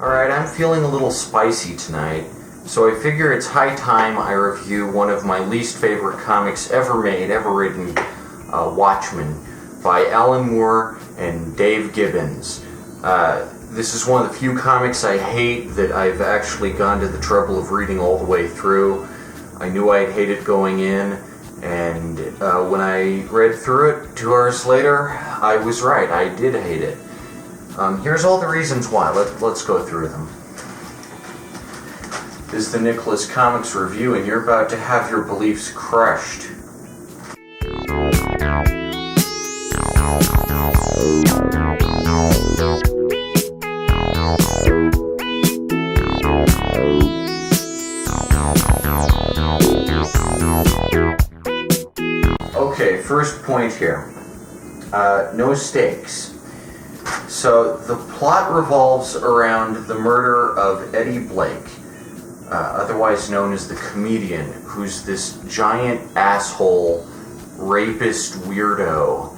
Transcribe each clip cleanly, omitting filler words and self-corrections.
Alright, I'm feeling a little spicy tonight, so I figure it's high time I review one of my least favorite comics ever made, ever written, Watchmen, by Alan Moore and Dave Gibbons. This is one of the few comics I hate that I've actually gone to the trouble of reading all the way through. I knew I'd hate it going in, and when I read through it 2 hours later, I was right, I did hate it. Here's all the reasons why. Let's go through them. This is the Nicholas Comics Review, and you're about to have your beliefs crushed. Okay, first point here. No stakes. So, the plot revolves around the murder of Eddie Blake, otherwise known as the Comedian, who's this giant asshole, rapist weirdo.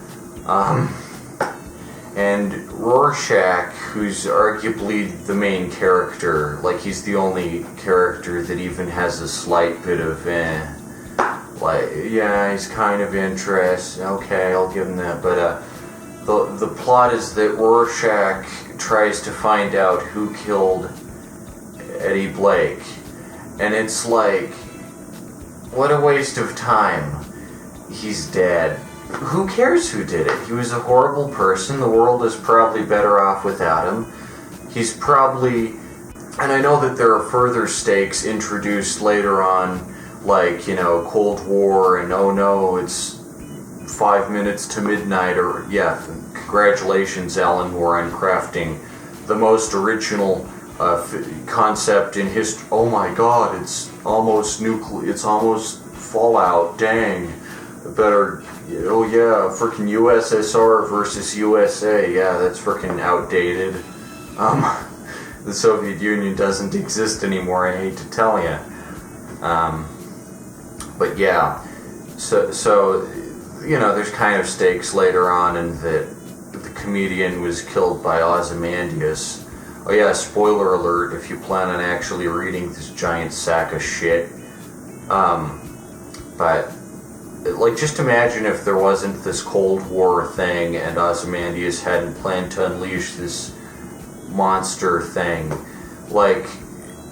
And Rorschach, who's arguably the main character, like he's the only character that even has a slight bit of, yeah, he's kind of interesting, okay, I'll give him that, but, the plot is that Rorschach tries to find out who killed Eddie Blake, and it's like, what a waste of time. He's dead. Who cares who did it? He was a horrible person. The world is probably better off without him. He's probably, and I know that there are further stakes introduced later on, like, you know, Cold War, and oh no, it's 5 minutes to midnight, or, yeah, congratulations, Alan Moore, on crafting the most original concept in history. Oh my god, it's almost it's almost Fallout, dang. Better, oh yeah, frickin' USSR versus USA, yeah, that's frickin' outdated. The Soviet Union doesn't exist anymore, I hate to tell you. But yeah, so you know, there's kind of stakes later on in that the Comedian was killed by Ozymandias. Oh yeah, spoiler alert if you plan on actually reading this giant sack of shit. But, like, just imagine if there wasn't this Cold War thing and Ozymandias hadn't planned to unleash this monster thing. Like,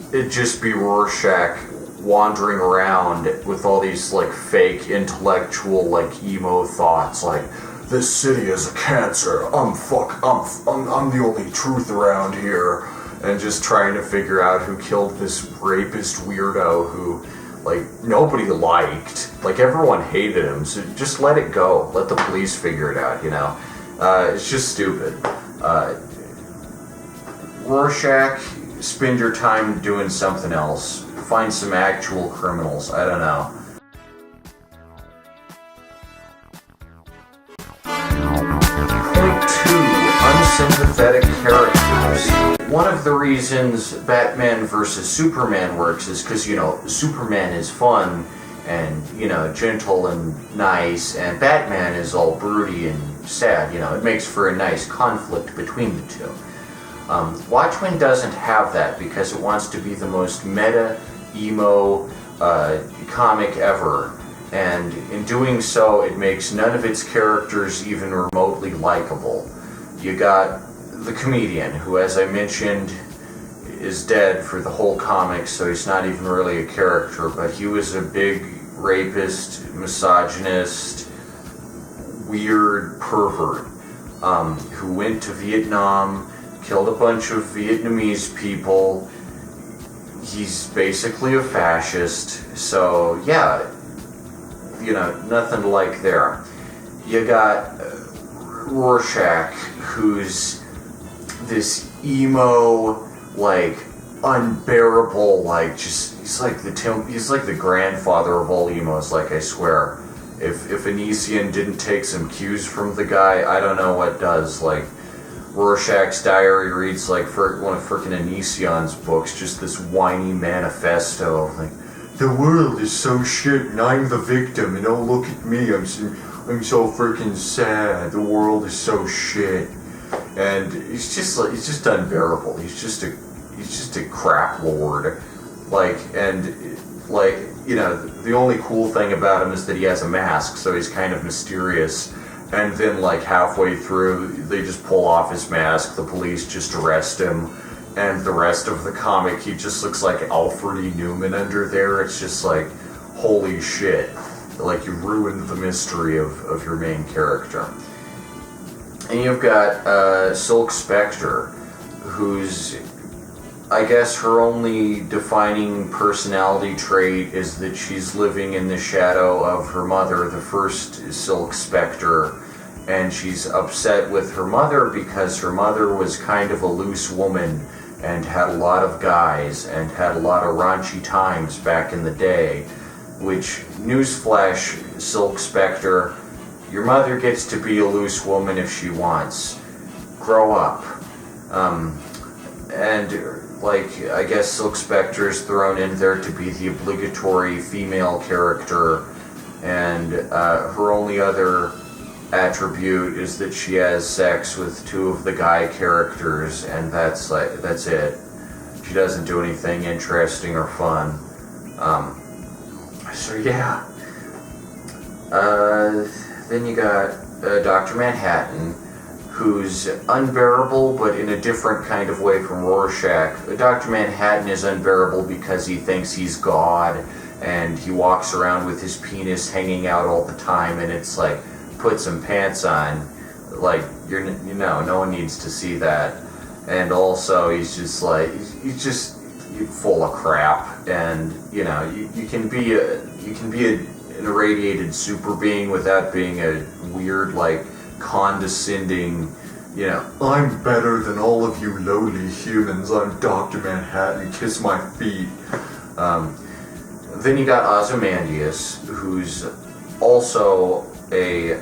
it'd just be Rorschach wandering around with all these, like, fake intellectual, like, emo thoughts, like, this city is a cancer, I'm the only truth around here, and just trying to figure out who killed this rapist weirdo who, like, nobody liked. Like, everyone hated him, so just let it go. Let the police figure it out, you know? It's just stupid. Rorschach, spend your time doing something else. Find some actual criminals, I don't know. Point 2. Unsympathetic characters. One of the reasons Batman vs. Superman works is because, you know, Superman is fun and, you know, gentle and nice, and Batman is all broody and sad, you know. It makes for a nice conflict between the two. Watchmen doesn't have that because it wants to be the most meta, emo comic ever, and in doing so it makes none of its characters even remotely likable. You got the Comedian, who, as I mentioned, is dead for the whole comic, so he's not even really a character, but he was a big rapist, misogynist, weird pervert, who went to Vietnam, killed a bunch of Vietnamese people. He's basically a fascist, so yeah, you know, nothing to like there. You got Rorschach, who's this emo, like, unbearable, like, just, he's like the grandfather of all emos, like, I swear. If Onision didn't take some cues from the guy, I don't know what does. Like, Rorschach's diary reads like one of frickin' Onision's books, just this whiny manifesto of, like, the world is so shit and I'm the victim and oh look at me, I'm so freaking sad, the world is so shit. And he's just unbearable. He's just a he's just a crap lord. Like, and, like, you know, the only cool thing about him is that he has a mask, so he's kind of mysterious. And then, like, halfway through, they just pull off his mask, the police just arrest him, and the rest of the comic, he just looks like Alfred E. Newman under there. It's just like, holy shit. Like, you ruined the mystery of your main character. And you've got Silk Spectre, who's, I guess her only defining personality trait is that she's living in the shadow of her mother, the first Silk Spectre, and she's upset with her mother because her mother was kind of a loose woman and had a lot of guys and had a lot of raunchy times back in the day, which, newsflash, Silk Spectre, your mother gets to be a loose woman if she wants. Grow up. And, like, I guess Silk Spectre is thrown in there to be the obligatory female character, and her only other attribute is that she has sex with two of the guy characters, and that's it. She doesn't do anything interesting or fun. So yeah. Then you got Dr. Manhattan, who's unbearable, but in a different kind of way from Rorschach. Dr. Manhattan is unbearable because he thinks he's God, and he walks around with his penis hanging out all the time, and it's like, put some pants on. Like, no one needs to see that. And also, he's just like, he's just full of crap, and, you know, you can be an irradiated super being without being a weird, like, condescending, you know, I'm better than all of you lowly humans, I'm Dr. Manhattan, kiss my feet. Then you got Ozymandias, who's also a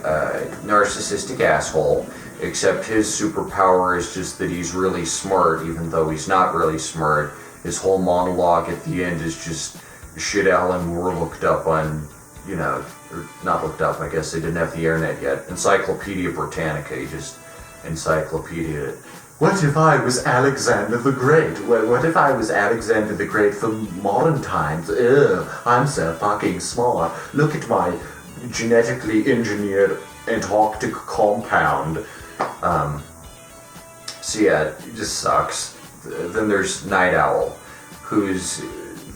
narcissistic asshole, except his superpower is just that he's really smart, even though he's not really smart. His whole monologue at the end is just shit Alan Moore looked up on, you know, or not looked up, I guess they didn't have the internet yet. Encyclopedia Britannica, he just encyclopedia it. What if I was Alexander the Great? What if I was Alexander the Great from modern times? Ugh, I'm so fucking smart. Look at my genetically engineered Antarctic compound. So yeah, it just sucks. Then there's Night Owl, who's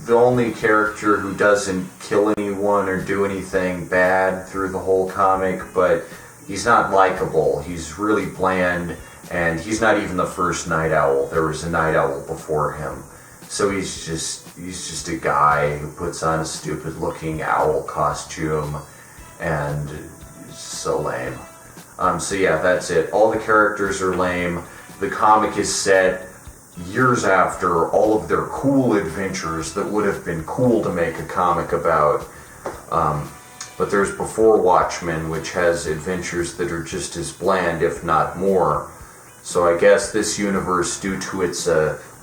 the only character who doesn't kill anyone or do anything bad through the whole comic, but he's not likable. He's really bland, and he's not even the first Night Owl. There was a Night Owl before him. So he's just a guy who puts on a stupid looking owl costume, and it's so lame. So yeah, that's it. All the characters are lame. The comic is set years after all of their cool adventures that would have been cool to make a comic about. But there's before Watchmen, which has adventures that are just as bland, if not more. So I guess this universe, due to its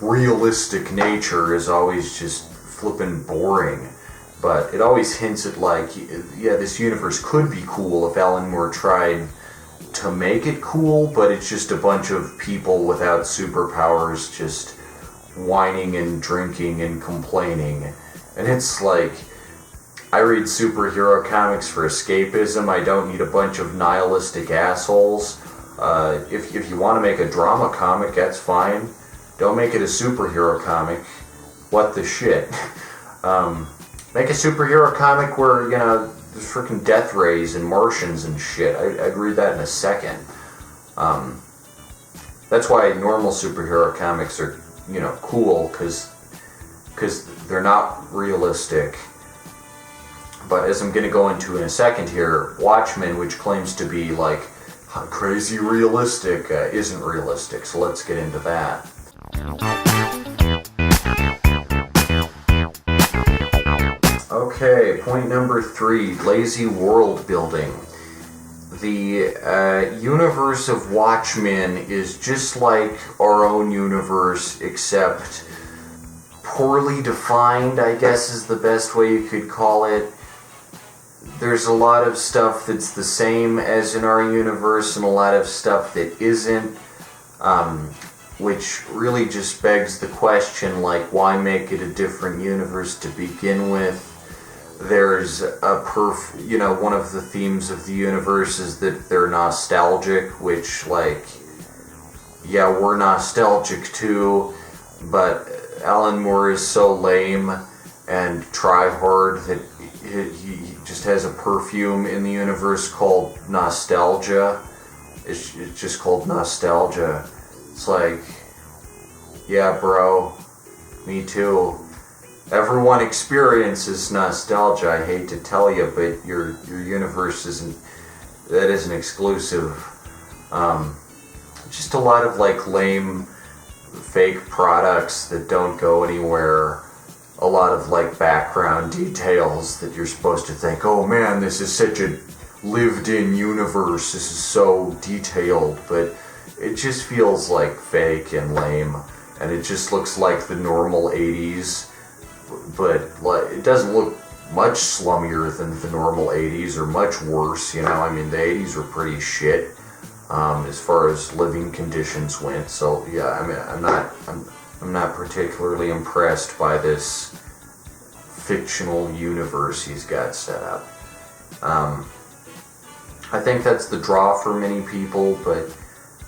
realistic nature, is always just flippin' boring. But it always hints at, like, yeah, this universe could be cool if Alan Moore tried to make it cool, but it's just a bunch of people without superpowers just whining and drinking and complaining. And it's like, I read superhero comics for escapism. I don't need a bunch of nihilistic assholes. If you want to make a drama comic, that's fine. Don't make it a superhero comic. What the shit? Make a superhero comic where, you know, there's freaking death rays and Martians and shit. I'd read that in a second. That's why normal superhero comics are, you know, cool, because they're not realistic. But as I'm going to go into in a second here, Watchmen, which claims to be, like, crazy realistic, isn't realistic. So let's get into that. Okay, point number 3, lazy world building. The universe of Watchmen is just like our own universe, except poorly defined, I guess is the best way you could call it. There's a lot of stuff that's the same as in our universe and a lot of stuff that isn't. which really just begs the question, like, why make it a different universe to begin with? There's one of the themes of the universe is that they're nostalgic, which, like, yeah, we're nostalgic too, but Alan Moore is so lame and try-hard that he just has a perfume in the universe called nostalgia. It's just called nostalgia. It's like, yeah, bro, me too. Everyone experiences nostalgia, I hate to tell you, but your universe isn't exclusive. Just a lot of, like, lame fake products that don't go anywhere. A lot of, like, background details that you're supposed to think, oh man, this is such a lived-in universe, this is so detailed, but it just feels like fake and lame, and it just looks like the normal 80s, but like, it doesn't look much slummier than the normal 80s, or much worse, you know. I mean, the 80s were pretty shit as far as living conditions went, so yeah, I mean, I'm not particularly impressed by this fictional universe he's got set up. I think that's the draw for many people, but,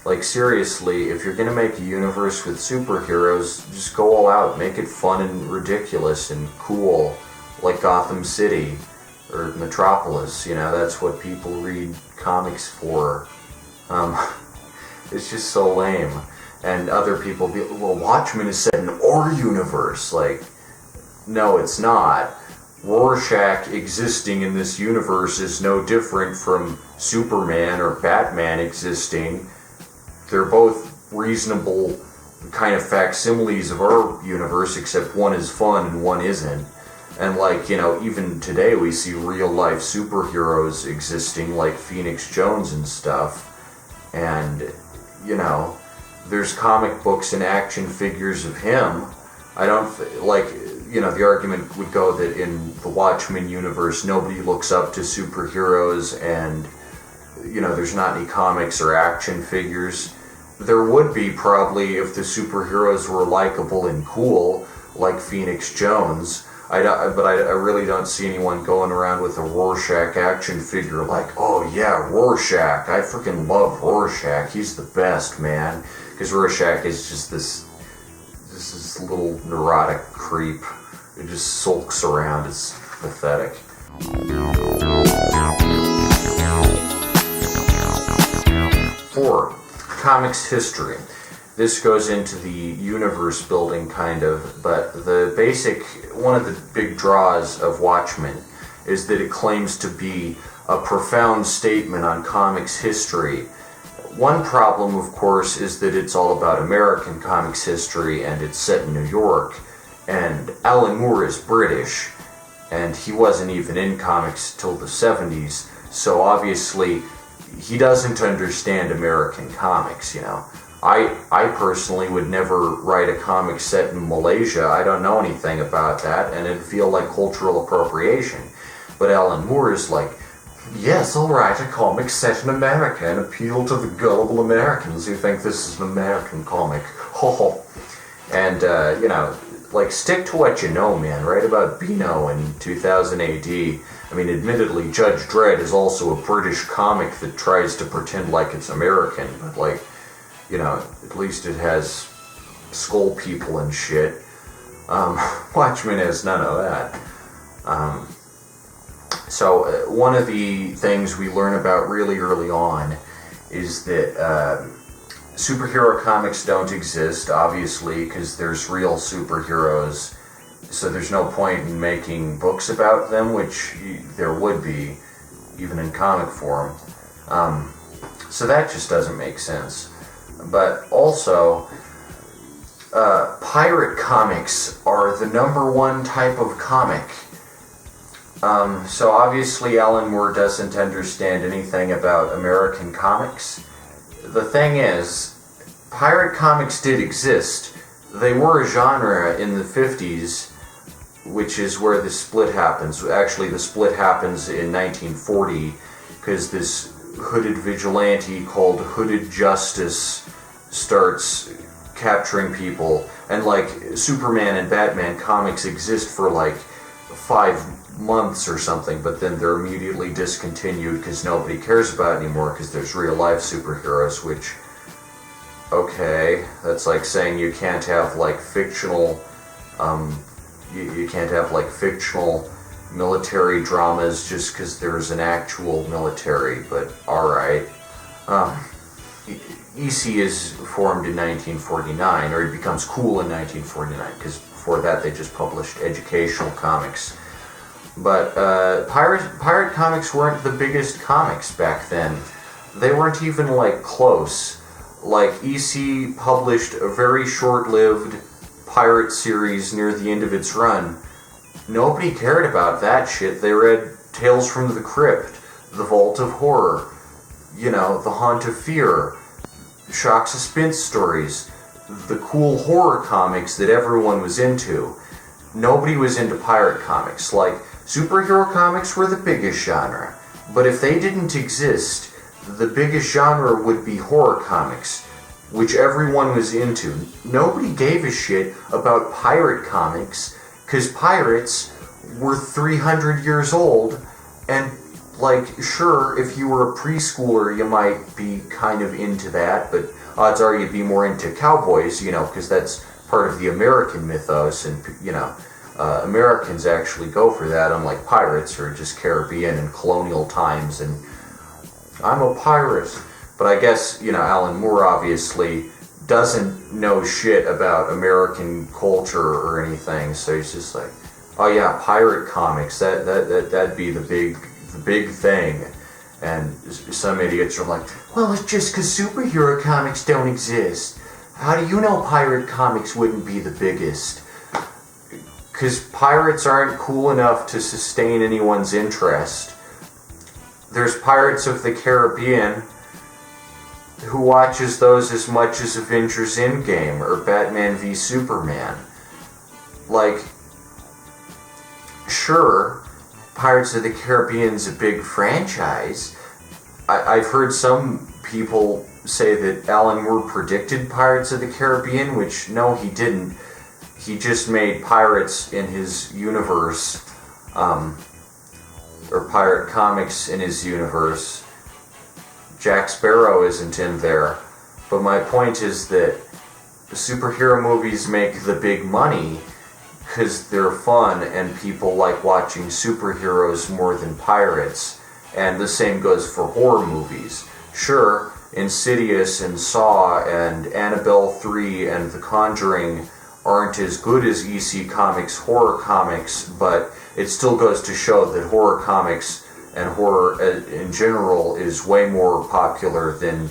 like, seriously, if you're gonna make a universe with superheroes, just go all out, make it fun and ridiculous and cool, like Gotham City or Metropolis, you know, that's what people read comics for. It's just so lame. And other people be, well, Watchmen is set in our universe. Like, no, it's not. Rorschach existing in this universe is no different from Superman or Batman existing. They're both reasonable kind of facsimiles of our universe, except one is fun and one isn't. And, like, you know, even today we see real-life superheroes existing, like Phoenix Jones and stuff. And, you know, there's comic books and action figures of him. I don't, like, you know, the argument would go that in the Watchmen universe, nobody looks up to superheroes, and, you know, there's not any comics or action figures. There would be, probably, if the superheroes were likable and cool, like Phoenix Jones. But I really don't see anyone going around with a Rorschach action figure like, oh yeah, Rorschach, I freaking love Rorschach, he's the best, man. Because Rorschach is just this little neurotic creep who just sulks around. It's pathetic. 4. Comics history. This goes into the universe building, kind of, but one of the big draws of Watchmen is that it claims to be a profound statement on comics history. One problem, of course, is that it's all about American comics history, and it's set in New York, and Alan Moore is British, and he wasn't even in comics till the 70s, so obviously he doesn't understand American comics, you know. I personally would never write a comic set in Malaysia. I don't know anything about that, and it'd feel like cultural appropriation. But Alan Moore is like, yes, I'll write a comic set in America and appeal to the gullible Americans who think this is an American comic. Ho ho. And, you know, like, stick to what you know, man. Write about Beano in 2000 AD. I mean, admittedly, Judge Dredd is also a British comic that tries to pretend like it's American, but, like, you know, at least it has skull people and shit. Watchmen has none of that. So one of the things we learn about really early on is that superhero comics don't exist, obviously, because there's real superheroes, so there's no point in making books about them, which there would be, even in comic form. So that just doesn't make sense. But also, pirate comics are the #1 type of comic. So obviously Alan Moore doesn't understand anything about American comics. The thing is, pirate comics did exist. They were a genre in the 50s, which is where the split happens. Actually, the split happens in 1940, because this hooded vigilante called Hooded Justice starts capturing people, and like Superman and Batman comics exist for like 5 months or something, but then they're immediately discontinued because nobody cares about it anymore because there's real life superheroes, which, okay, that's like saying you can't have like fictional, you can't have like fictional military dramas just because there's an actual military, but alright. EC is formed in 1949, or it becomes cool in 1949, because before that they just published educational comics. But pirate comics weren't the biggest comics back then. They weren't even like close. Like EC published a very short-lived pirate series near the end of its run. Nobody cared about that shit. They read Tales from the Crypt, The Vault of Horror, you know, The Haunt of Fear, shock suspense stories, the cool horror comics that everyone was into. Nobody was into pirate comics. Like, superhero comics were the biggest genre, but if they didn't exist, the biggest genre would be horror comics, which everyone was into. Nobody gave a shit about pirate comics, because pirates were 300 years old, and like, sure, if you were a preschooler, you might be kind of into that, but odds are you'd be more into cowboys, you know, because that's part of the American mythos, and, you know, Americans actually go for that, unlike pirates, or just Caribbean and colonial times, and I'm a pirate. But I guess, you know, Alan Moore obviously doesn't know shit about American culture or anything, so he's just like, oh yeah, pirate comics, that'd be the big thing. And some idiots are like, well, it's just because superhero comics don't exist. How do you know pirate comics wouldn't be the biggest? Because pirates aren't cool enough to sustain anyone's interest. There's Pirates of the Caribbean. Who watches those as much as Avengers Endgame or Batman v Superman? Like, sure, Pirates of the Caribbean's a big franchise. I've heard some people say that Alan Moore predicted Pirates of the Caribbean, which, no, he didn't. He just made pirates in his universe, or pirate comics in his universe. Jack Sparrow isn't in there. But my point is that superhero movies make the big money because they're fun and people like watching superheroes more than pirates. And the same goes for horror movies. Sure, Insidious and Saw and Annabelle 3 and The Conjuring aren't as good as EC Comics horror comics, but it still goes to show that horror comics and horror in general is way more popular than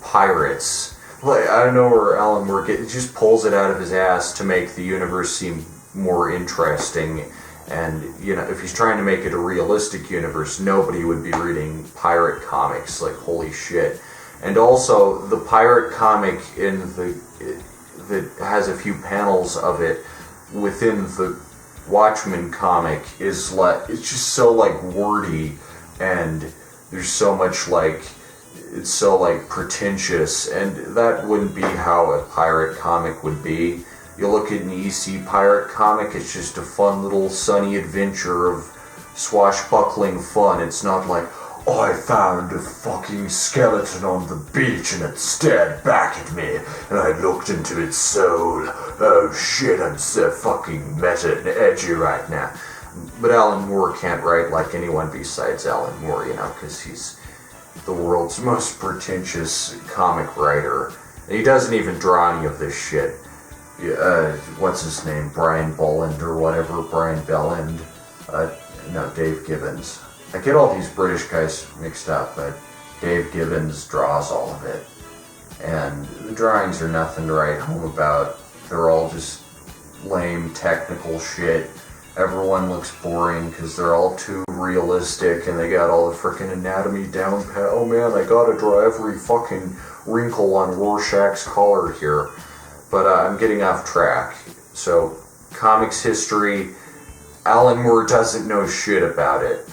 pirates. Like, I don't know where Alan Moore just pulls it out of his ass to make the universe seem more interesting. And, you know, if he's trying to make it a realistic universe, nobody would be reading pirate comics. Like, holy shit. And also, the pirate comic that has a few panels of it within the Watchmen comic is like, it's just so like wordy, and there's so much like, it's so like pretentious, and that wouldn't be how a pirate comic would be. You look at an EC pirate comic, it's just a fun little sunny adventure of swashbuckling fun. It's not like, oh, I found a fucking skeleton on the beach and it stared back at me and I looked into its soul. Oh shit, I'm so fucking meta and edgy right now. But Alan Moore can't write like anyone besides Alan Moore, you know, because he's the world's most pretentious comic writer. And he doesn't even draw any of this shit. What's his name? Brian Bolland or whatever? Brian Belland? No, Dave Gibbons. I get all these British guys mixed up, but Dave Gibbons draws all of it. And the drawings are nothing to write home about. They're all just lame technical shit. Everyone looks boring because they're all too realistic and they got all the frickin' anatomy down pat. Oh man, I gotta draw every fucking wrinkle on Rorschach's collar here. But I'm getting off track. So, comics history, Alan Moore doesn't know shit about it.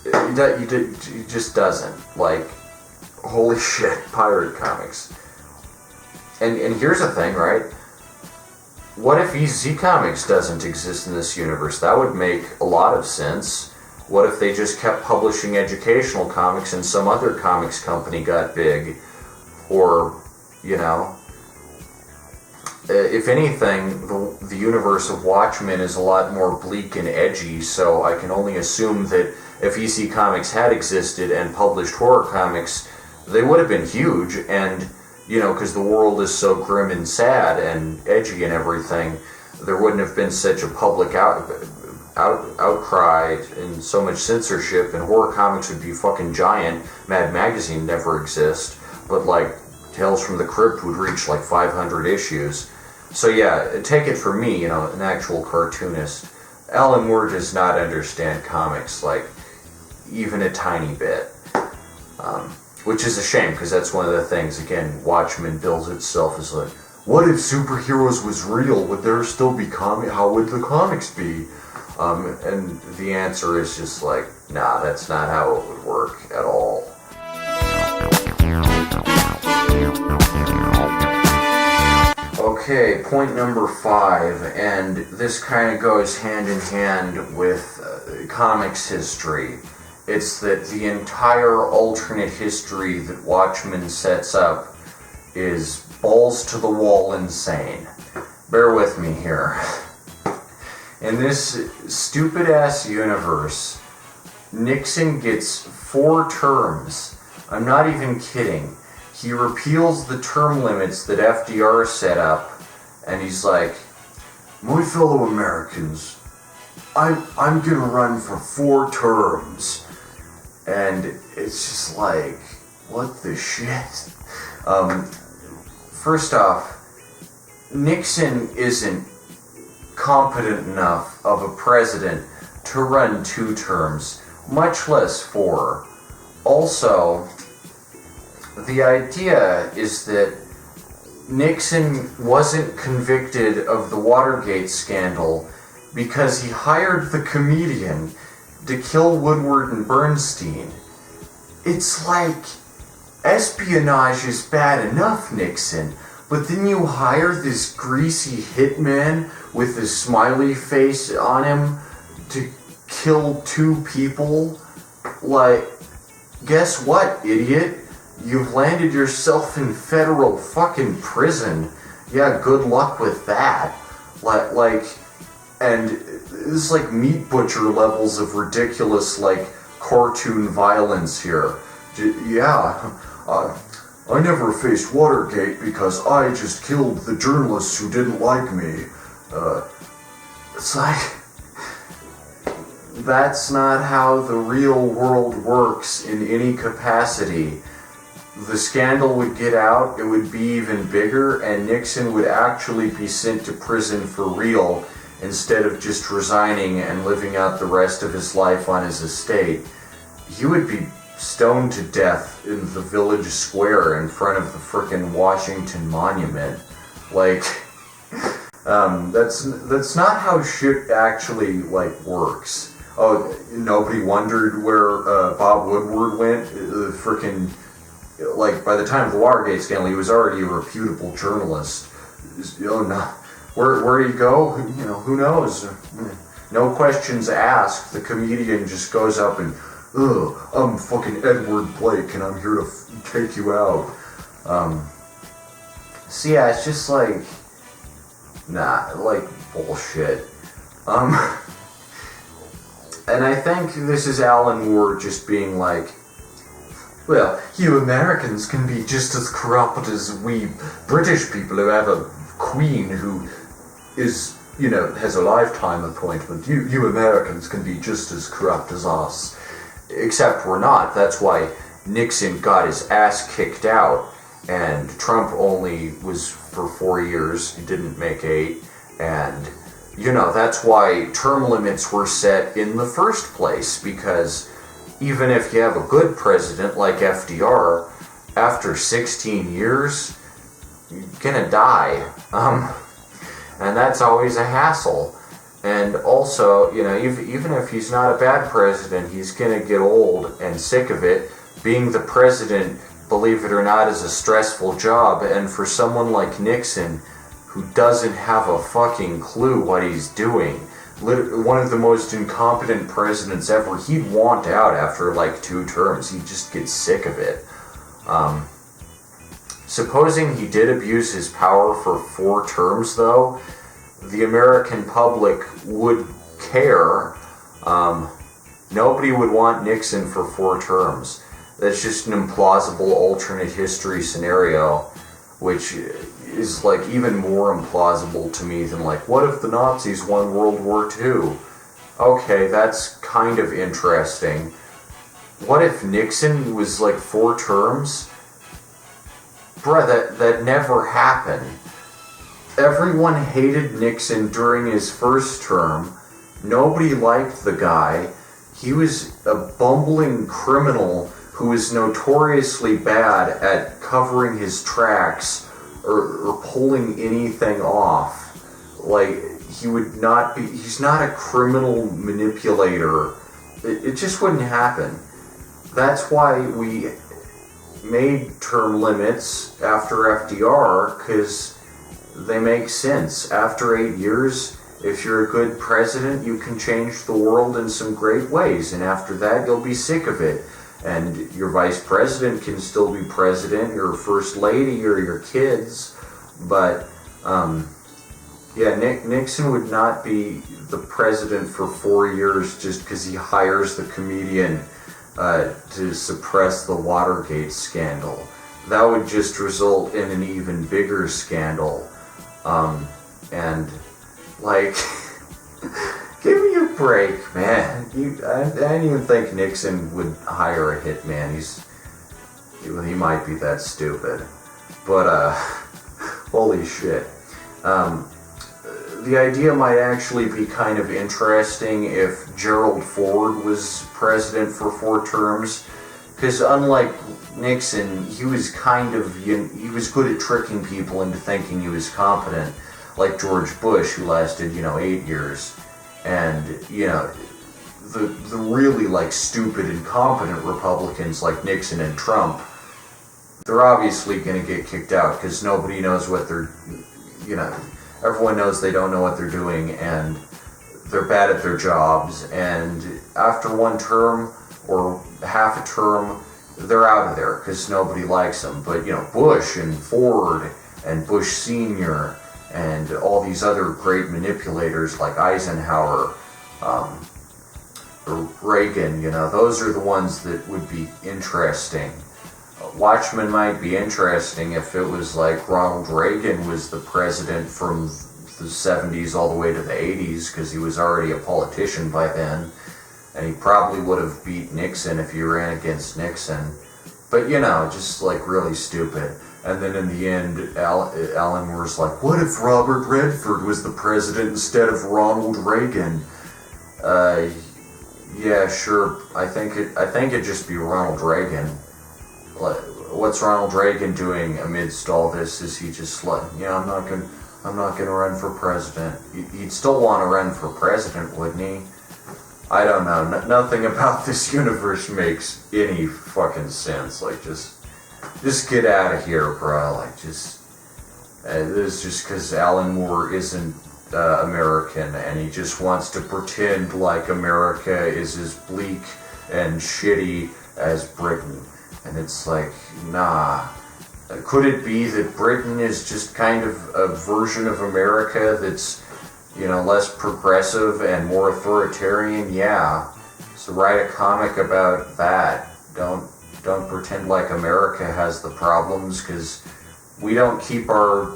He just doesn't. Like, holy shit, pirate comics. And here's the thing, right? What if EC Comics doesn't exist in this universe? That would make a lot of sense. What if they just kept publishing educational comics and some other comics company got big? Or, you know, if anything, the universe of Watchmen is a lot more bleak and edgy, so I can only assume that if EC Comics had existed and published horror comics, they would have been huge, and, you know, because the world is so grim and sad and edgy and everything, there wouldn't have been such a public outcry and so much censorship, and horror comics would be fucking giant. Mad Magazine never exist, but like Tales from the Crypt would reach like 500 issues. So yeah, take it from me, you know, an actual cartoonist. Alan Moore does not understand comics, like, even a tiny bit. Which is a shame, because that's one of the things, again, Watchmen bills itself as like, what if superheroes was real? Would there still be how would the comics be? And the answer is just like, nah, that's not how it would work at all. Okay, point number 5, and this kind of goes hand in hand with comics history. It's that the entire alternate history that Watchmen sets up is balls to the wall insane. Bear with me here. In this stupid-ass universe, Nixon gets 4 terms. I'm not even kidding. He repeals the term limits that FDR set up, and he's like, my fellow Americans, I'm gonna run for 4 terms. And it's just like, what the shit? First off, Nixon isn't competent enough of a president to run 2 terms, much less 4. Also, the idea is that Nixon wasn't convicted of the Watergate scandal because he hired the comedian to kill Woodward and Bernstein. It's like, espionage is bad enough, Nixon, but then you hire this greasy hitman with a smiley face on him to kill 2 people? Like, guess what, idiot? You've landed yourself in federal fucking prison. Yeah, good luck with that. And this is like meat butcher levels of ridiculous, like, cartoon violence here. I never faced Watergate because I just killed the journalists who didn't like me. It's like, that's not how the real world works in any capacity. The scandal would get out, it would be even bigger, and Nixon would actually be sent to prison for real, instead of just resigning and living out the rest of his life on his estate. He would be stoned to death in the village square in front of the frickin' Washington Monument. Like, that's not how shit actually, like, works. Oh, nobody wondered where Bob Woodward went? Frickin', like, by the time of the Watergate scandal, he was already a reputable journalist. Oh, no. Where you go, you know, who knows? No questions asked. The comedian just goes up and, I'm fucking Edward Blake and I'm here to take you out. So yeah, it's just like, nah, like bullshit. And I think this is Alan Moore just being like, well, you Americans can be just as corrupt as we British people who have a queen who is, you know, has a lifetime appointment. You Americans can be just as corrupt as us. Except we're not. That's why Nixon got his ass kicked out, and Trump only was for 4 years. He didn't make 8. And, you know, that's why term limits were set in the first place, because even if you have a good president like FDR, after 16 years, you're gonna die. And that's always a hassle. And also, you know, even if he's not a bad president, he's gonna get old and sick of it, being the president believe it or not, is a stressful job, and for someone like Nixon, who doesn't have a fucking clue what he's doing, one of the most incompetent presidents ever, he'd want out after like 2 terms. He'd just get sick of it. Supposing he did abuse his power for 4 terms, though, the American public would care. Nobody would want Nixon for 4 terms. That's just an implausible alternate history scenario, which is like even more implausible to me than like, what if the Nazis won World War II? Okay, that's kind of interesting. What if Nixon was like 4 terms? Bruh, that never happened. Everyone hated Nixon during his first term. Nobody liked the guy. He was a bumbling criminal who was notoriously bad at covering his tracks or pulling anything off. Like, he's not a criminal manipulator. It just wouldn't happen. That's why we made term limits after FDR, because they make sense. After 8 years, if you're a good president, you can change the world in some great ways, and after that, you'll be sick of it. And your vice president can still be president, your first lady, or your kids, but Nixon would not be the president for 4 years just because he hires the comedian to suppress the Watergate scandal. That would just result in an even bigger scandal. And, like, give me a break, man. I didn't even think Nixon would hire a hitman. He might be that stupid. But, holy shit. The idea might actually be kind of interesting if Gerald Ford was president for 4 terms, because unlike Nixon, he was he was good at tricking people into thinking he was competent, like George Bush, who lasted, 8 years. And, the really, like, stupid, incompetent Republicans like Nixon and Trump, they're obviously going to get kicked out because nobody knows what they're, everyone knows they don't know what they're doing, and they're bad at their jobs, and after 1 term or half a term, they're out of there because nobody likes them. But, Bush and Ford and Bush Sr. and all these other great manipulators like Eisenhower, or Reagan, those are the ones that would be interesting. Watchmen might be interesting if it was like Ronald Reagan was the president from the 70s all the way to the 80s, because he was already a politician by then, and he probably would have beat Nixon if he ran against Nixon. But, just like really stupid. And then in the end, Alan Moore's like, what if Robert Redford was the president instead of Ronald Reagan? Yeah, sure. I think it'd just be Ronald Reagan. What's Ronald Reagan doing amidst all this? Is he just like, I'm not gonna run for president? He'd still want to run for president, wouldn't he? I don't know. Nothing about this universe makes any fucking sense. Like, just get out of here, bro. Like, this is just because Alan Moore isn't American, and he just wants to pretend like America is as bleak and shitty as Britain. And it's like, nah. Could it be that Britain is just kind of a version of America that's, less progressive and more authoritarian? Yeah. So write a comic about that. Don't pretend like America has the problems, because we don't keep our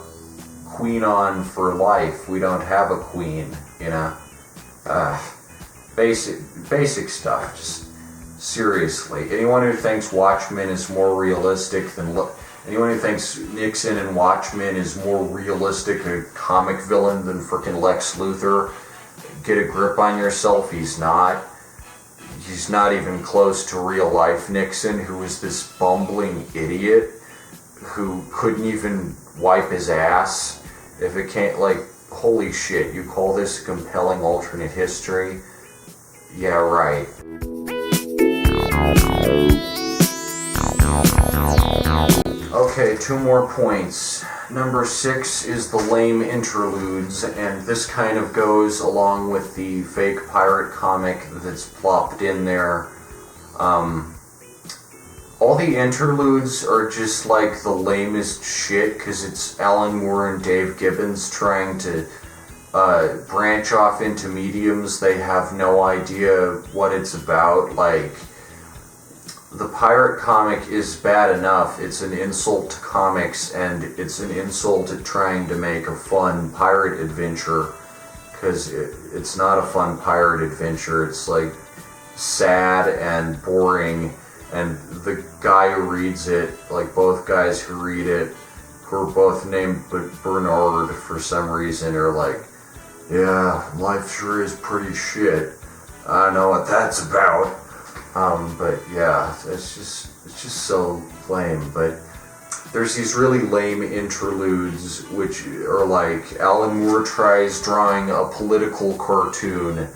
queen on for life. We don't have a queen, basic stuff. Just seriously. Anyone who thinks Watchmen is more realistic than anyone who thinks Nixon and Watchmen is more realistic a comic villain than frickin' Lex Luthor, get a grip on yourself. He's not. He's not even close to real life Nixon, who was this bumbling idiot who couldn't even wipe his ass. If it can't, like, holy shit, you call this a compelling alternate history? Yeah, right. Okay, 2 more points. Number 6 is the lame interludes, and this kind of goes along with the fake pirate comic that's plopped in there. All the interludes are just like the lamest shit, because it's Alan Moore and Dave Gibbons trying to branch off into mediums they have no idea what it's about. Like, the pirate comic is bad enough. It's an insult to comics, and it's an insult at trying to make a fun pirate adventure, because it's not a fun pirate adventure. It's like sad and boring, and the guy who reads it, like both guys who read it, who are both named Bernard for some reason, are like, yeah, life sure is pretty shit. I don't know what that's about. But yeah, it's just so lame. But there's these really lame interludes, which are like Alan Moore tries drawing a political cartoon.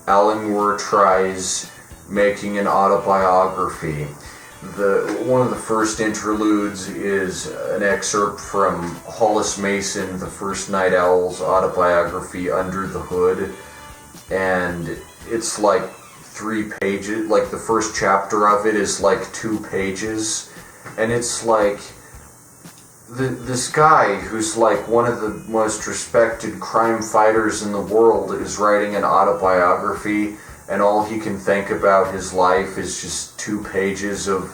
Alan Moore tries making an autobiography. One of the first interludes is an excerpt from Hollis Mason, the First Night Owl's autobiography, Under the Hood, and it's like 3 pages. Like, the first chapter of it is like 2 pages, and it's like this guy who's like one of the most respected crime fighters in the world is writing an autobiography, and all he can think about his life is just 2 pages of,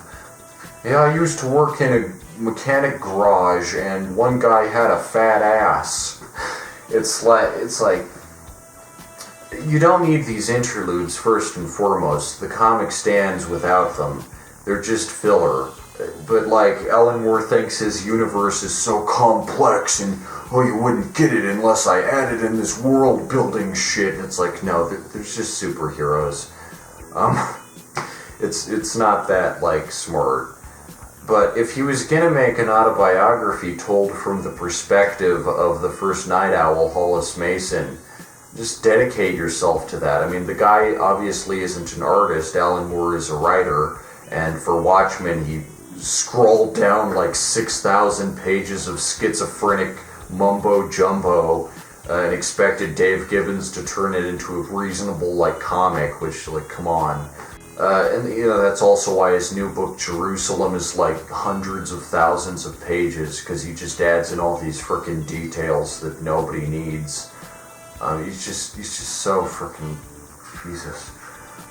yeah, I used to work in a mechanic garage and one guy had a fat ass. It's like you don't need these interludes. First and foremost, the comic stands without them. They're just filler. But like, Alan Moore thinks his universe is so complex, and you wouldn't get it unless I added in this world building shit. It's like, no, there's just superheroes. It's not that like smart. But if he was gonna make an autobiography told from the perspective of the First Night Owl, Hollis Mason, just dedicate yourself to that. I mean, the guy obviously isn't an artist. Alan Moore is a writer, and for Watchmen, he scrolled down like 6,000 pages of schizophrenic mumbo-jumbo and expected Dave Gibbons to turn it into a reasonable, like, comic, which, like, come on. And, you know, that's also why his new book, Jerusalem, is like hundreds of thousands of pages, because he just adds in all these frickin' details that nobody needs. He's just so frickin' Jesus.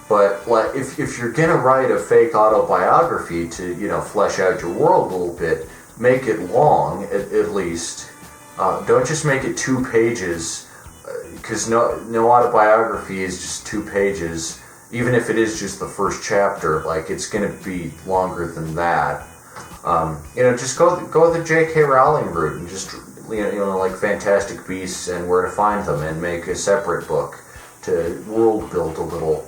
But like, if you're gonna write a fake autobiography to, you know, flesh out your world a little bit, make it long at least. Don't just make it 2 pages, because no autobiography is just 2 pages. Even if it is just the first chapter, like, it's gonna be longer than that. You know, just go the J.K. Rowling route and just, you know, like Fantastic Beasts and Where to Find Them, and make a separate book to world build a little.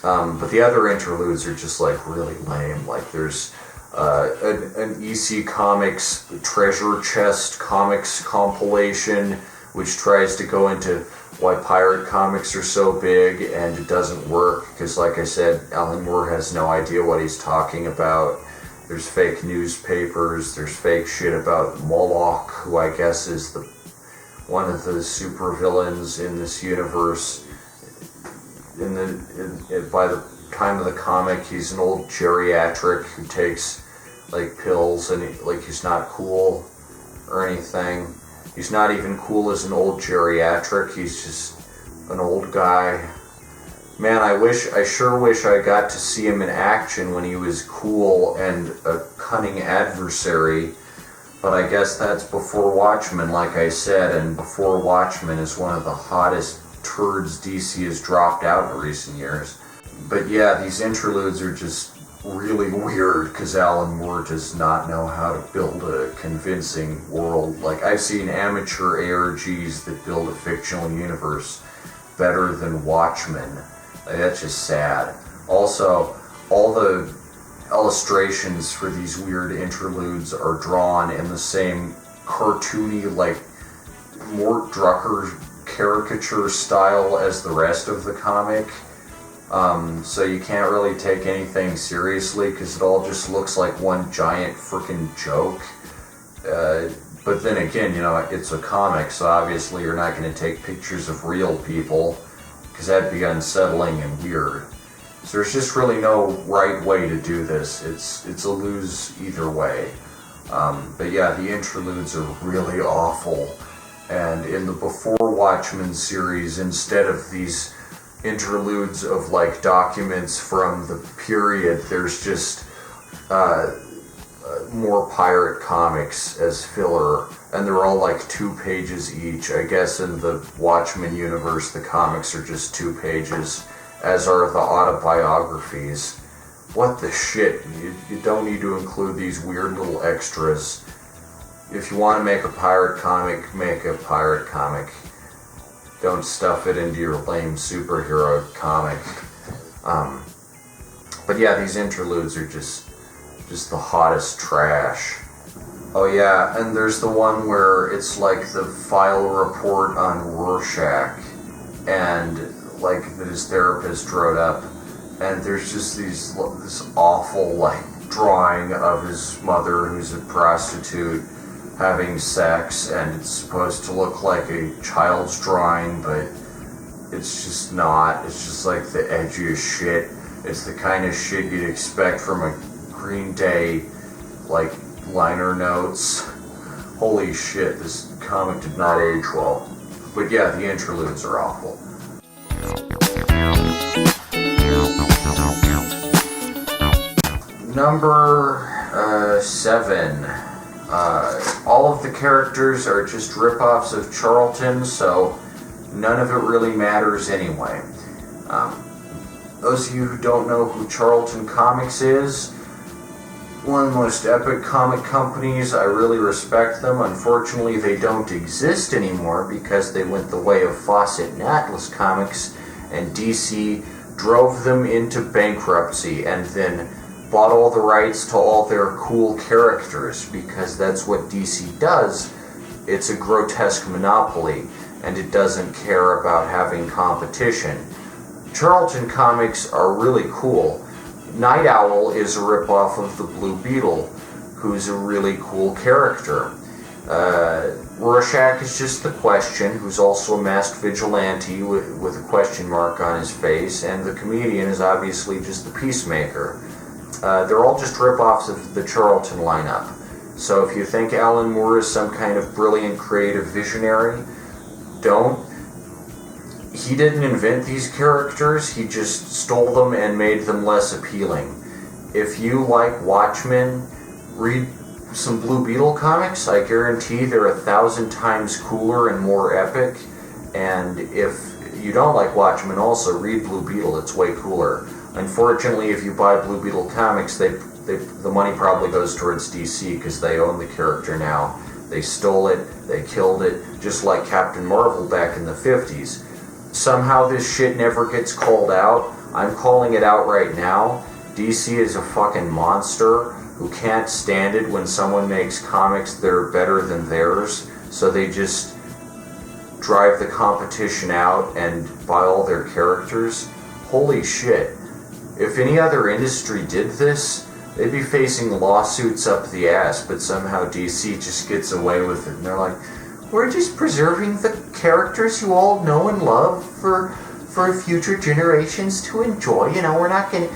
But the other interludes are just like really lame. Like, there's an EC Comics treasure chest comics compilation, which tries to go into why pirate comics are so big, and it doesn't work, because like I said, Alan Moore has no idea what he's talking about. There's fake newspapers, there's fake shit about Moloch, who I guess is one of the supervillains in this universe. By the time of the comic, he's an old geriatric who takes like pills, and he's not cool or anything. He's not even cool as an old geriatric. He's just an old guy. Man, I sure wish I got to see him in action when he was cool and a cunning adversary. But I guess that's before Watchmen, like I said, and before Watchmen is one of the hottest turds DC has dropped out in recent years. But yeah, these interludes are just really weird, because Alan Moore does not know how to build a convincing world. Like, I've seen amateur ARGs that build a fictional universe better than Watchmen. Like, that's just sad. Also, all the illustrations for these weird interludes are drawn in the same cartoony, like, Mort Drucker caricature style as the rest of the comic. So you can't really take anything seriously because it all just looks like one giant freaking joke. But then again, it's a comic, so obviously you're not going to take pictures of real people because that'd be unsettling and weird. So there's just really no right way to do this. It's a lose either way. But yeah, the interludes are really awful. And in the Before Watchmen series, instead of these interludes of like documents from the period, there's just more pirate comics as filler, and they're all like 2 pages each. I guess in the Watchmen universe, the comics are just 2 pages, as are the autobiographies. What the shit? You don't need to include these weird little extras. If you want to make a pirate comic, make a pirate comic. Don't stuff it into your lame superhero comic. But yeah, these interludes are just the hottest trash. Oh yeah, and there's the one where it's like the file report on Rorschach, and like that his therapist wrote up, and there's just this awful like drawing of his mother who's a prostitute having sex, and it's supposed to look like a child's drawing, but it's just not. It's just like the edgiest shit. It's the kind of shit you'd expect from a Green Day like liner notes. Holy shit, this comic did not age well. But yeah, the interludes are awful. Number 7. All of the characters are just ripoffs of Charlton, so none of it really matters anyway. Those of you who don't know who Charlton Comics is, one of the most epic comic companies. I really respect them. Unfortunately, they don't exist anymore because they went the way of Fawcett and Atlas Comics, and DC drove them into bankruptcy and then bought all the rights to all their cool characters, because that's what DC does. It's a grotesque monopoly, and it doesn't care about having competition. Charlton Comics are really cool. Night Owl is a ripoff of the Blue Beetle, who's a really cool character. Rorschach is just the Question, who's also a masked vigilante with a question mark on his face, and the Comedian is obviously just the Peacemaker. They're all just ripoffs of the Charlton lineup. So if you think Alan Moore is some kind of brilliant creative visionary, don't. He didn't invent these characters, he just stole them and made them less appealing. If you like Watchmen, read some Blue Beetle comics. I guarantee they're 1,000 times cooler and more epic. And if you don't like Watchmen, also read Blue Beetle, it's way cooler. Unfortunately, if you buy Blue Beetle comics, the money probably goes towards DC because they own the character now. They stole it, they killed it, just like Captain Marvel back in the 50s. Somehow this shit never gets called out. I'm calling it out right now. DC is a fucking monster who can't stand it when someone makes comics that are better than theirs, so they just drive the competition out and buy all their characters. Holy shit. If any other industry did this, they'd be facing lawsuits up the ass, but somehow DC just gets away with it. And they're like, we're just preserving the characters you all know and love for future generations to enjoy. We're not gonna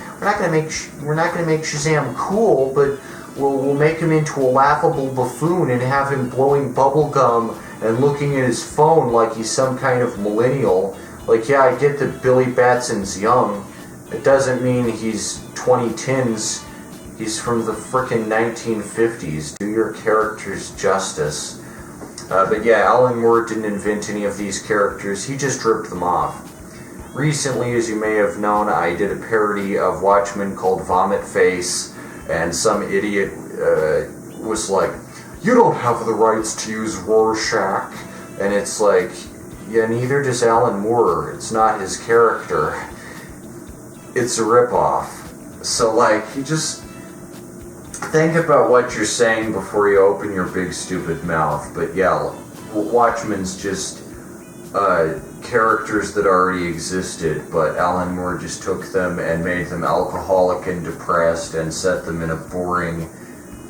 make Shazam cool, but we'll make him into a laughable buffoon and have him blowing bubble gum and looking at his phone like he's some kind of millennial. Like, yeah, I get that Billy Batson's young. It doesn't mean he's 2010s. He's from the frickin' 1950s. Do your characters justice. But yeah, Alan Moore didn't invent any of these characters. He just ripped them off. Recently, as you may have known, I did a parody of Watchmen called Vomit Face, and some idiot was like, you don't have the rights to use Rorschach. And it's like, yeah, neither does Alan Moore. It's not his character. It's a ripoff. So, like, you just think about what you're saying before you open your big stupid mouth. But yeah, Watchmen's just characters that already existed, but Alan Moore just took them and made them alcoholic and depressed and set them in a boring,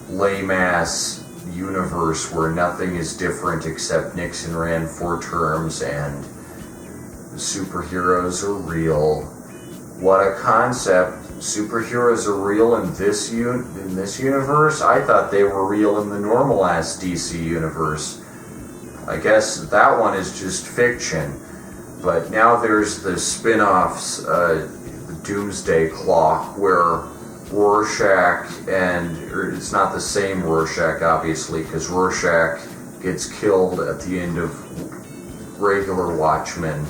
lame-ass universe where nothing is different except Nixon ran 4 terms and superheroes are real. What a concept. Superheroes are real in this universe? I thought they were real in the normal-ass DC universe. I guess that one is just fiction. But now there's the spin-offs, the Doomsday Clock, where Rorschach or it's not the same Rorschach, obviously, because Rorschach gets killed at the end of regular Watchmen.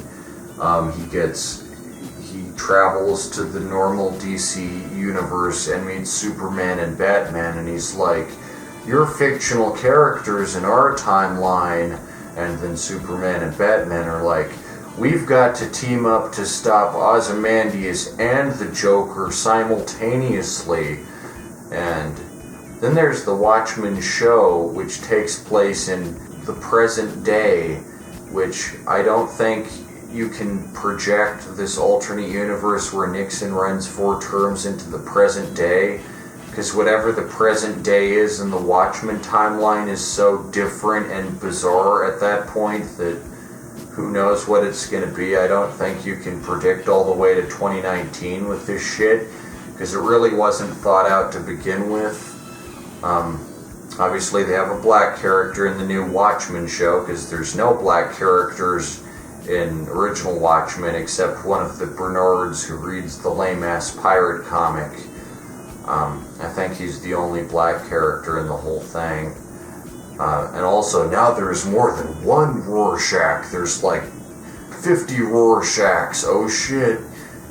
He travels to the normal DC universe and meets Superman and Batman, and he's like, "You're fictional characters in our timeline." And then Superman and Batman are like, "We've got to team up to stop Ozymandias and the Joker simultaneously." And then there's the Watchmen show, which takes place in the present day, which I don't think you can project this alternate universe where Nixon runs 4 terms into the present day, because whatever the present day is in the Watchmen timeline is so different and bizarre at that point that who knows what it's going to be. I don't think you can predict all the way to 2019 with this shit, because it really wasn't thought out to begin with. Obviously they have a black character in the new Watchmen show, because there's no black characters in original Watchmen except one of the Bernards who reads the lame-ass pirate comic. I think he's the only black character in the whole thing. And also, now there's more than one Rorschach. There's like 50 Rorschachs. Oh shit.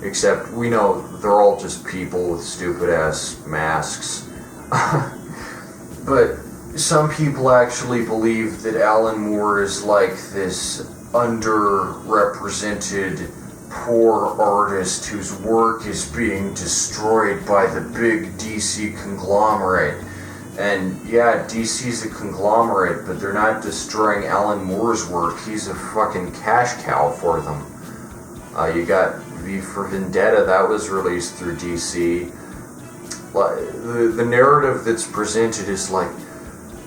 Except we know they're all just people with stupid-ass masks. But some people actually believe that Alan Moore is like this underrepresented poor artist whose work is being destroyed by the big DC conglomerate. And yeah, DC's a conglomerate, but they're not destroying Alan Moore's work. He's a fucking cash cow for them. You got V for Vendetta, that was released through DC. The narrative that's presented is like,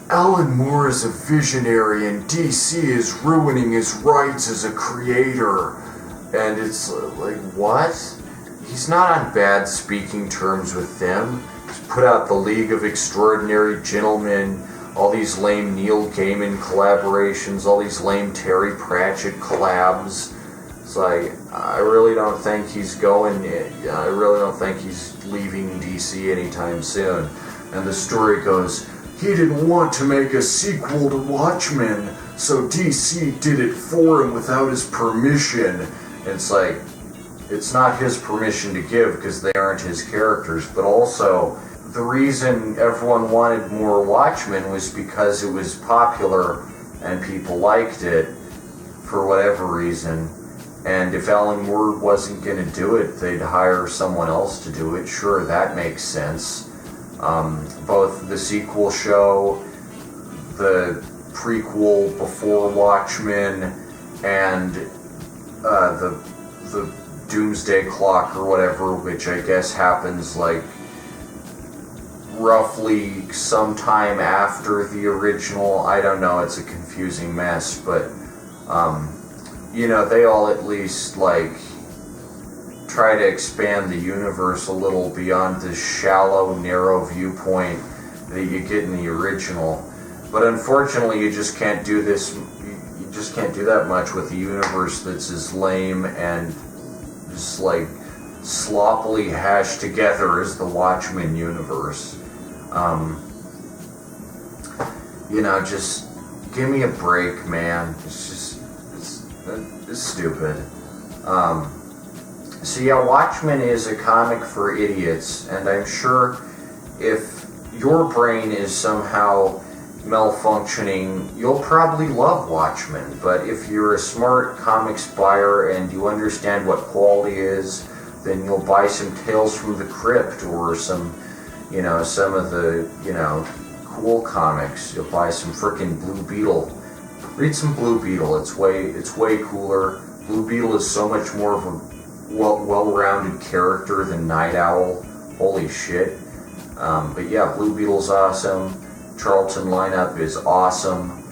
Alan Moore is a visionary and DC is ruining his rights as a creator. And it's like, what? He's not on bad speaking terms with them. He's put out the League of Extraordinary Gentlemen, all these lame Neil Gaiman collaborations, all these lame Terry Pratchett collabs. It's like, I really don't think he's leaving DC anytime soon. And the story goes, he didn't want to make a sequel to Watchmen, so DC did it for him without his permission. It's like, it's not his permission to give because they aren't his characters, but also the reason everyone wanted more Watchmen was because it was popular and people liked it for whatever reason. And if Alan Moore wasn't going to do it, they'd hire someone else to do it. Sure, that makes sense. Both the sequel show, the prequel before Watchmen, and the Doomsday Clock or whatever, which I guess happens like roughly sometime after the original. I don't know, it's a confusing mess, but you know, they all at least like try to expand the universe a little beyond this shallow, narrow viewpoint that you get in the original. But unfortunately, you just can't do this. You just can't do that much with a universe that's as lame and just like sloppily hashed together as the Watchmen universe. You know, just give me a break, man. It's stupid. So yeah, Watchmen is a comic for idiots, and I'm sure if your brain is somehow malfunctioning, you'll probably love Watchmen. But if you're a smart comics buyer and you understand what quality is, then you'll buy some Tales from the Crypt or some, you know, some of the, you know, cool comics. You'll buy some frickin' Blue Beetle. Read some Blue Beetle. It's way cooler. Blue Beetle is so much more of a well-rounded character than Night Owl. Holy shit. But yeah, Blue Beetle's awesome. Charlton lineup is awesome.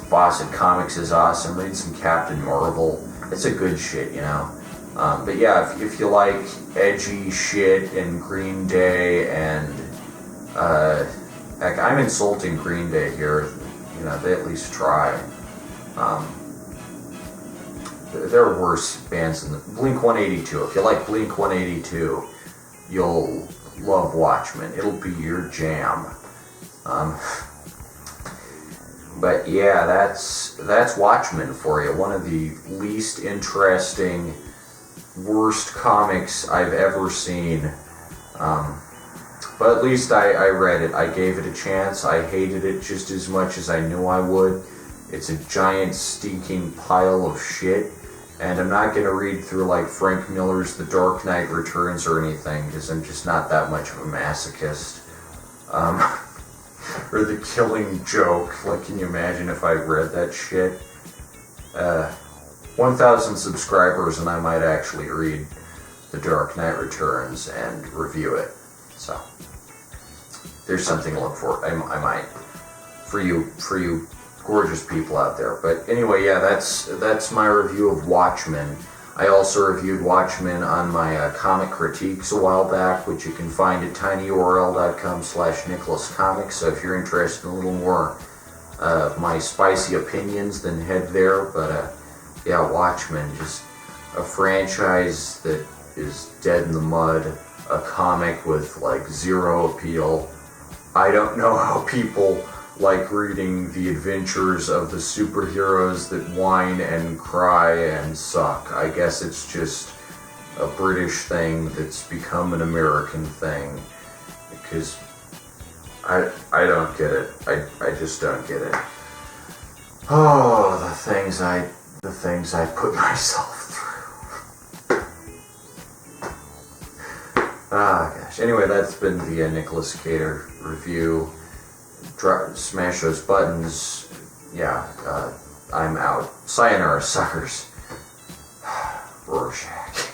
Fawcett Comics is awesome. Read some Captain Marvel. It's a good shit, you know. But yeah, if you like edgy shit and Green Day and heck, I'm insulting Green Day here. You know, they at least try. There are worse bands than Blink 182. If you like Blink 182, you'll love Watchmen. It'll be your jam. But yeah, that's Watchmen for you. One of the least interesting, worst comics I've ever seen. But at least I read it. I gave it a chance. I hated it just as much as I knew I would. It's a giant stinking pile of shit. And I'm not going to read through like Frank Miller's The Dark Knight Returns or anything, because I'm just not that much of a masochist. Or The Killing Joke. Like, can you imagine if I read that shit? 1,000 subscribers and I might actually read The Dark Knight Returns and review it. So, there's something to look for. I might. For you gorgeous people out there. But anyway, yeah, that's my review of Watchmen. I also reviewed Watchmen on my comic critiques a while back, which you can find at tinyurl.com/NicholasComics. So if you're interested in a little more of my spicy opinions, then head there. But yeah, Watchmen, just a franchise that is dead in the mud, a comic with like zero appeal. I don't know how people like reading the adventures of the superheroes that whine and cry and suck. I guess it's just a British thing that's become an American thing, because I don't get it. I just don't get it. Oh, the things I put myself through. Ah, gosh. Anyway, that's been the Nicholas Cater review. Smash those buttons. Yeah, I'm out. Sayonara, suckers. Rorschach.